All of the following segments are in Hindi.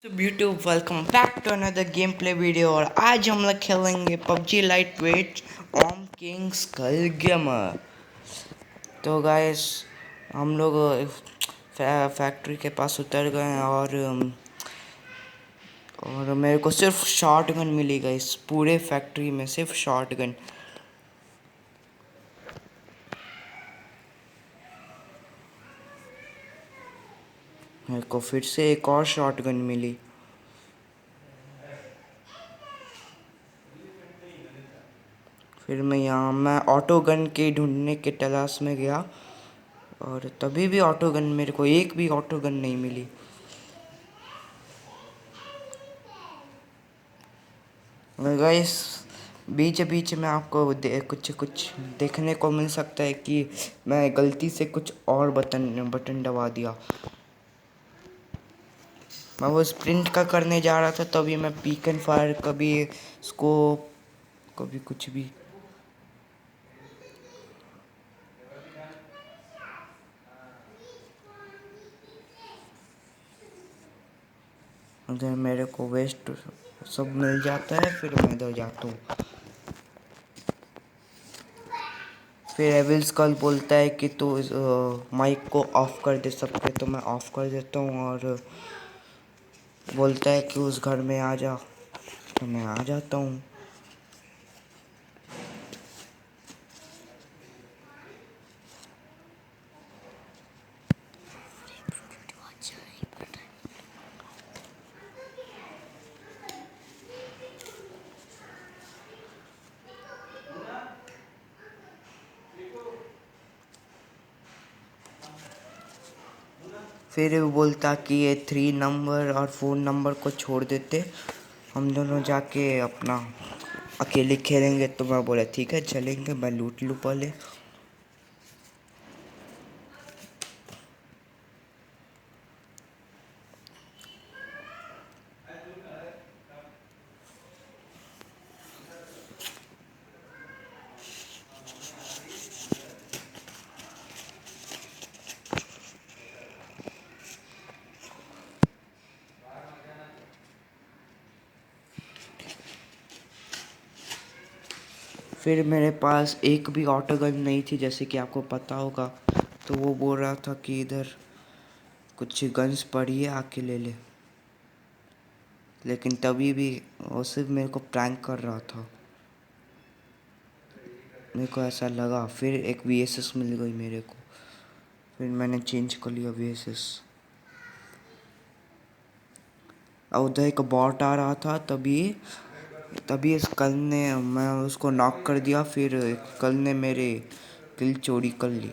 YouTube welcome back to another game play video. और आज हम लोग खेलेंगे PUBG Lite wait on kings कल गेमर। तो गाइस हम लोग फैक्ट्री के पास उतर गए हैं और मेरे को सिर्फ शॉट गन मिली गाइस, पूरे फैक्ट्री में सिर्फ शॉट गन। मेरे को फिर से एक और शॉट गन मिली। फिर मैं ऑटो गन के ढूंढने के तलाश में गया और तभी भी ऑटो गन, मेरे को एक भी ऑटो गन नहीं मिली। गाइस बीच बीच में आपको कुछ कुछ देखने को मिल सकता है कि मैं गलती से कुछ और बटन बटन दबा दिया। मैं वो स्प्रिंट का करने जा रहा था, तभी मैं पीक एंड फायर, कभी स्कोप, कभी कुछ भी। अगर मेरे को वेस्ट सब मिल जाता है फिर मैं इधर जाता हूँ। फिर एविल स्कल बोलता है कि तू माइक को ऑफ कर दे सबके, तो मैं ऑफ कर देता हूँ और बोलता है कि उस घर में आ जा, तो मैं आ जाता हूँ। फिर वो बोलता कि ये 3 नंबर और 4 नंबर को छोड़ देते, हम दोनों जाके अपना अकेले खेलेंगे। तो मैं बोला ठीक है चलेंगे, मैं लूट लूँ पहले। फिर मेरे पास एक भी ऑटो गन नहीं थी, जैसे कि आपको पता होगा। तो वो बोल रहा था कि इधर कुछ गन्स पड़ी है, आके ले ले। लेकिन तभी भी वो सिर्फ मेरे को प्रैंक कर रहा था, मेरे को ऐसा लगा। फिर एक वीएसएस मिल गई मेरे को, फिर मैंने चेंज कर लिया वीएसएस। और उधर एक बॉट आ रहा था, तभी तभी इस कल ने, मैं उसको नॉक कर दिया। फिर कल ने मेरे किल चोरी कर ली।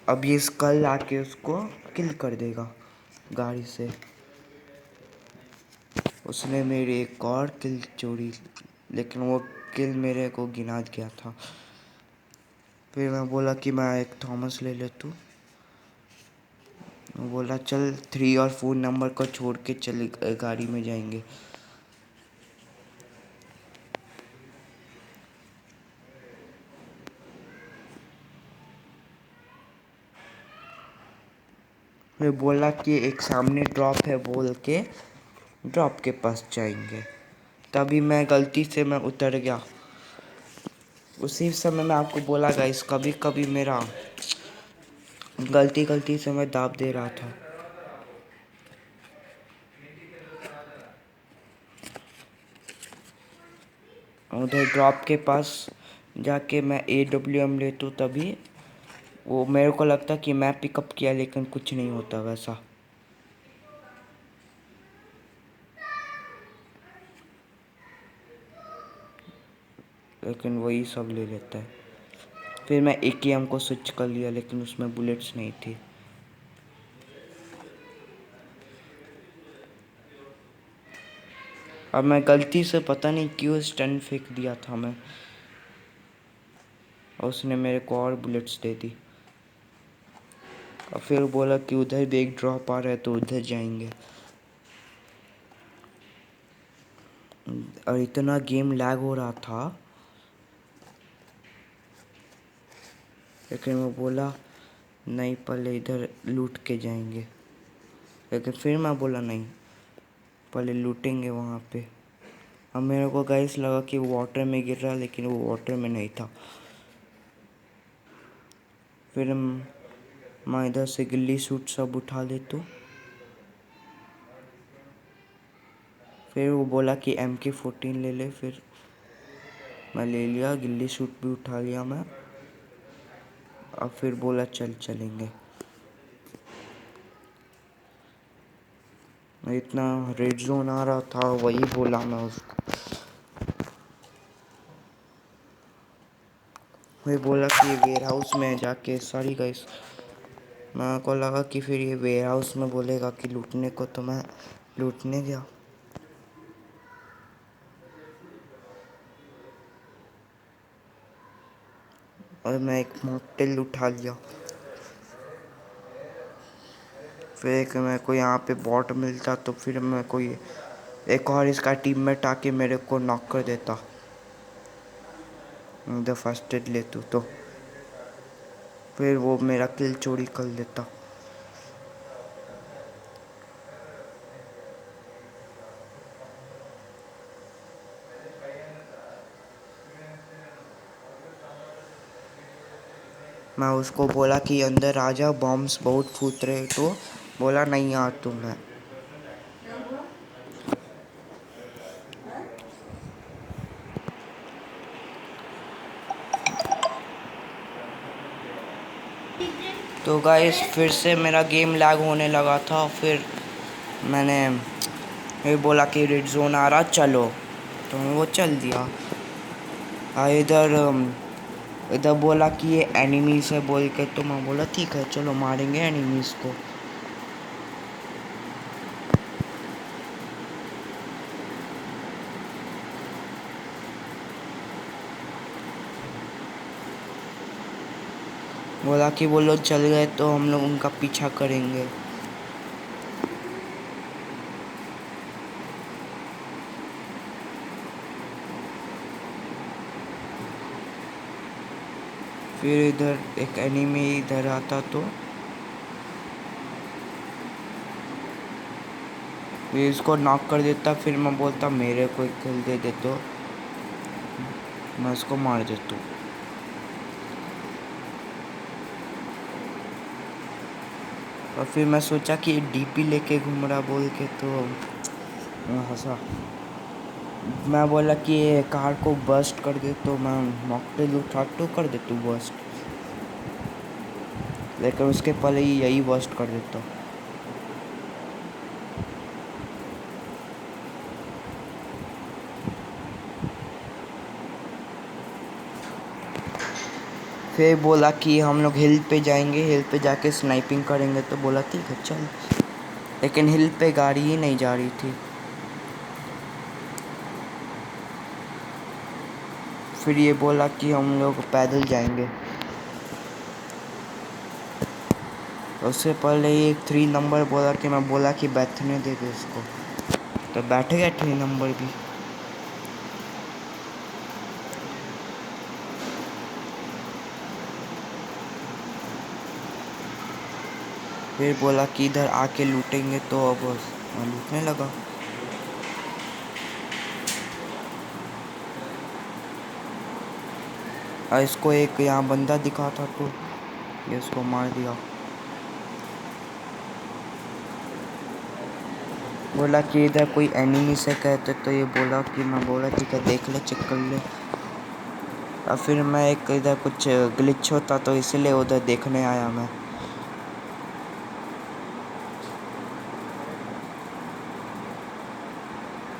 अब ये स्कल आके उसको किल कर देगा गाड़ी से। उसने मेरी एक और किल चोरी, लेकिन वो किल मेरे को गिना गया था। फिर मैं बोला कि मैं एक थॉमस ले लेता हूँ। वो बोला चल 3 और 4 नंबर को छोड़ के चल, गाड़ी में जाएंगे। फिर बोला कि एक सामने ड्रॉप है बोल के ड्रॉप के पास जाएंगे। तभी मैं गलती से मैं उतर गया। उसी समय मैं आपको बोला गाइस, कभी कभी मेरा गलती गलती से मैं दाब दे रहा था। उधर ड्रॉप के पास जाके मैं AWM लेता हूँ, तभी वो मेरे को लगता कि मैं पिकअप किया, लेकिन कुछ नहीं होता वैसा। लेकिन वही सब ले लेता है। फिर मैं AKM को स्विच कर लिया, लेकिन उसमें बुलेट्स नहीं थी। अब मैं गलती से पता नहीं क्यों स्टन फेंक दिया था मैं, और उसने मेरे को और बुलेट्स दे दी। और फिर बोला कि उधर भी एक ड्रॉप आ रहा है, तो उधर जाएंगे। और इतना गेम लैग हो रहा था। लेकिन वो बोला नहीं, पहले इधर लूट के जाएंगे। लेकिन फिर मैं बोला नहीं, पहले लूटेंगे वहाँ पे। अब मेरे को गाइस लगा कि वो वाटर में गिर रहा, लेकिन वो वाटर में नहीं था। फिर मैं इधर से गिल्ली सूट सब उठा लेता हूँ। फिर वो बोला कि MK14 ले ले, फिर मैं ले लिया, गिल्ली सूट भी उठा लिया मैं। अब फिर बोला चलेंगे। इतना रेड जोन आ रहा था, वही बोला मैं उसको। वही बोला कि वेयर हाउस में जाके, सॉरी गाइस, मेरे को लगा कि फिर ये वेयर हाउस में बोलेगा कि लूटने को, तो मैं लूटने गया। और मैं एक मॉकटेल उठा लिया। फिर एक मेरे को यहाँ पे बॉट मिलता, तो फिर मैं कोई एक और इसका टीममेट आके मेरे को नॉक कर देता। द फर्स्ट एड लेतू तो फिर वो मेरा किल चोरी कर लेता। मैं उसको बोला कि अंदर आ जा, बॉम्ब्स बहुत फूट रहे, तो बोला नहीं आ तू। मैं तो गाइस फिर से मेरा गेम लैग होने लगा था। फिर मैंने ये बोला कि रेड जोन आ रहा, चलो, तो मैं वो चल दिया। इधर इधर बोला कि ये एनिमीज है बोल के, तो मैं बोला ठीक है चलो मारेंगे एनिमीज को। बोला कि वो लोग चल गए तो हम लोग उनका पीछा करेंगे। फिर इधर एक एनिमी इधर आता, तो फिर इसको नॉक कर देता। फिर मैं बोलता मेरे को एक किल दे दे, तो मैं उसको मार देता हूँ। और फिर मैं सोचा कि DP लेके घूम रहा बोल के, तो मैं हंसा। मैं बोला कि ये कार को बस्ट कर दे, तो मैं मॉकटेल उठा तो कर दे तू बस्ट, लेकिन उसके पहले ही यही बस्ट कर देता। फिर बोला कि हम लोग हिल पे जाएंगे, हिल पे जाके स्नाइपिंग करेंगे, तो बोला ठीक है चल। लेकिन हिल पे गाड़ी ही नहीं जा रही थी। फिर ये बोला कि हम लोग पैदल जाएंगे। उससे पहले एक 3 नंबर बोला कि मैं बोला कि बैठने दे दे उसको, तो बैठ गया 3 नंबर भी। फिर बोला कि इधर आके लूटेंगे, तो अब मैं लूटने लगा। और इसको एक यहाँ बंदा दिखा था, तो ये उसको मार दिया। बोला कि इधर कोई एनिमी से कहते, तो ये बोला कि मैं बोला ठीक है देख ले, चेक कर ले। और फिर मैं एक इधर कुछ ग्लिच होता, तो इसलिए उधर देखने आया मैं।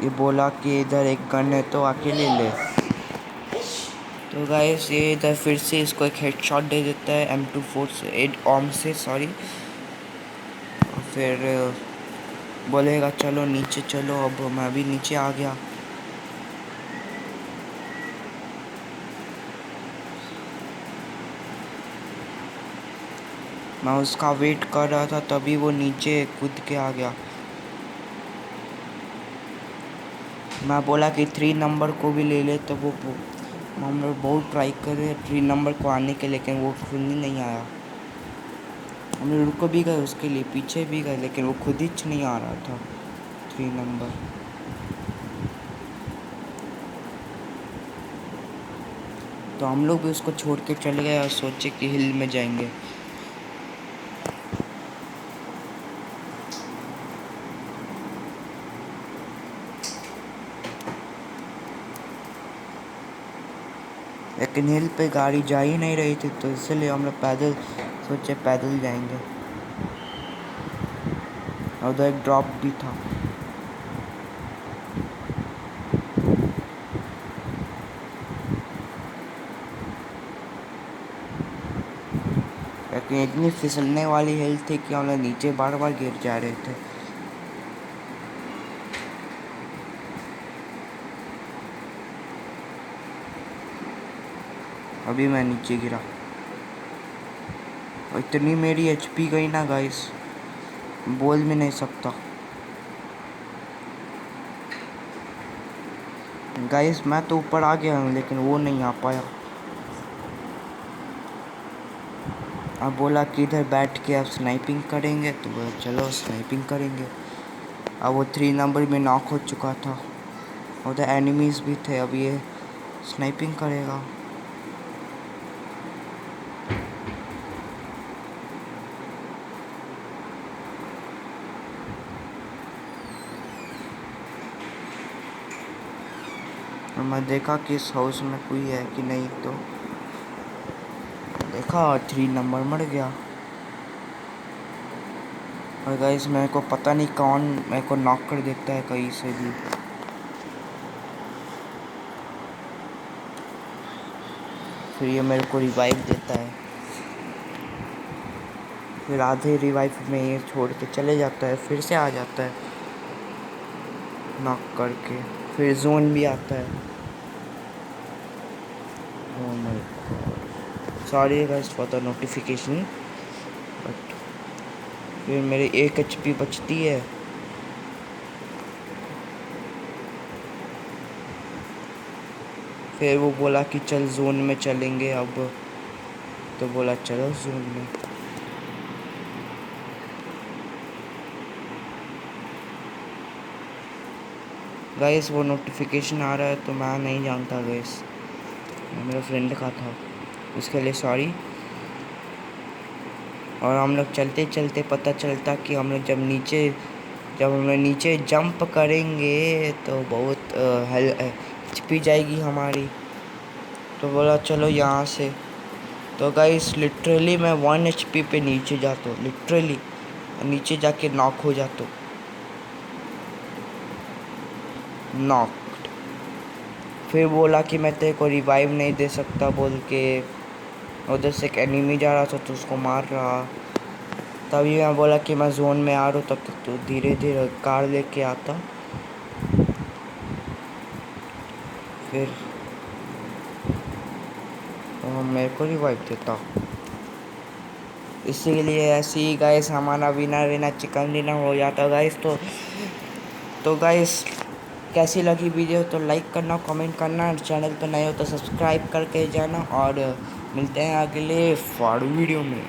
ये बोला कि इधर एक गन है, तो आके ले ले। तो गाइस ये इधर फिर से इसको एक हेडशॉट दे देता है M24 से, ओम से, सॉरी। और फिर बोलेगा चलो नीचे चलो। अब मैं भी नीचे आ गया। मैं उसका वेट कर रहा था, तभी वो नीचे कूद के आ गया। मैं बोला कि 3 नंबर को भी ले ले, तो वो हम लोग बहुत ट्राई कर रहे हैं 3 नंबर को आने के, लेकिन वो खुद ही नहीं आया। हम लोग रुक भी गए उसके लिए, पीछे भी गए, लेकिन वो खुद ही नहीं आ रहा था 3 नंबर। तो हम लोग भी उसको छोड़ के चले गए और सोचे कि हिल में जाएंगे। लेकिन हिल पे गाड़ी जा ही नहीं रही थी, तो इसलिए हम लोग पैदल सोचे पैदल जाएंगे। और उधर एक ड्रॉप भी था। लेकिन इतनी फिसलने वाली हिल थी कि हम लोग नीचे बार बार गिर जा रहे थे। अभी मैं नीचे गिरा और इतनी मेरी एचपी गई ना गाइस, बोल भी नहीं सकता। गाइस मैं तो ऊपर आ गया हूँ, लेकिन वो नहीं आ पाया। अब बोला कि इधर बैठ के अब स्नाइपिंग करेंगे, तो बोला चलो स्नाइपिंग करेंगे। अब वो 3 नंबर में नॉक हो चुका था, उधर एनिमीज भी थे। अब ये स्नाइपिंग करेगा। और मैं देखा कि इस हाउस में कोई है कि नहीं, तो देखा 3 नंबर मर गया। और गाइस मेरे को पता नहीं कौन मेरे को नॉक कर देता है कहीं से भी। फिर ये मेरे को रिवाइव देता है, फिर आधे रिवाइव में ये छोड़ के चले जाता है, फिर से आ जाता है नॉक करके। फिर जोन भी आता है। Oh my God, sorry guys for the notification. But फिर मेरी 1 एचपी बचती है। फिर वो बोला कि चल जोन में चलेंगे अब, तो बोला चलो जोन में। गाइस वो नोटिफिकेशन आ रहा है तो मैं नहीं जानता गाइस, मेरे फ्रेंड का था, उसके लिए सॉरी। और हम लोग चलते चलते पता चलता कि हम लोग जब हम लोग नीचे जंप करेंगे तो बहुत एचपी जाएगी हमारी। तो बोला चलो यहाँ से। तो गाइस लिटरली मैं 1 एचपी पे नीचे जाता हूँ, लिटरली नीचे जाके नॉक हो जाता हूँ, नॉक। फिर बोला कि मैं तेरे को रिवाइव नहीं दे सकता बोल के। उधर से एक एनिमी जा रहा था तो उसको मार रहा। तभी मैं बोला कि मैं जोन में आ रहा हूँ, तब तक तो धीरे धीरे कार लेके आता। फिर तो मेरे को रिवाइव देता। इसीलिए ऐसे ही गाइस हमारा विनर विनर चिकन डिनर हो जाता गाइस। तो गाइस कैसी लगी वीडियो तो लाइक करना, कमेंट करना, चैनल पर नए हो तो सब्सक्राइब करके जाना। और मिलते हैं अगले फाड़ू वीडियो में।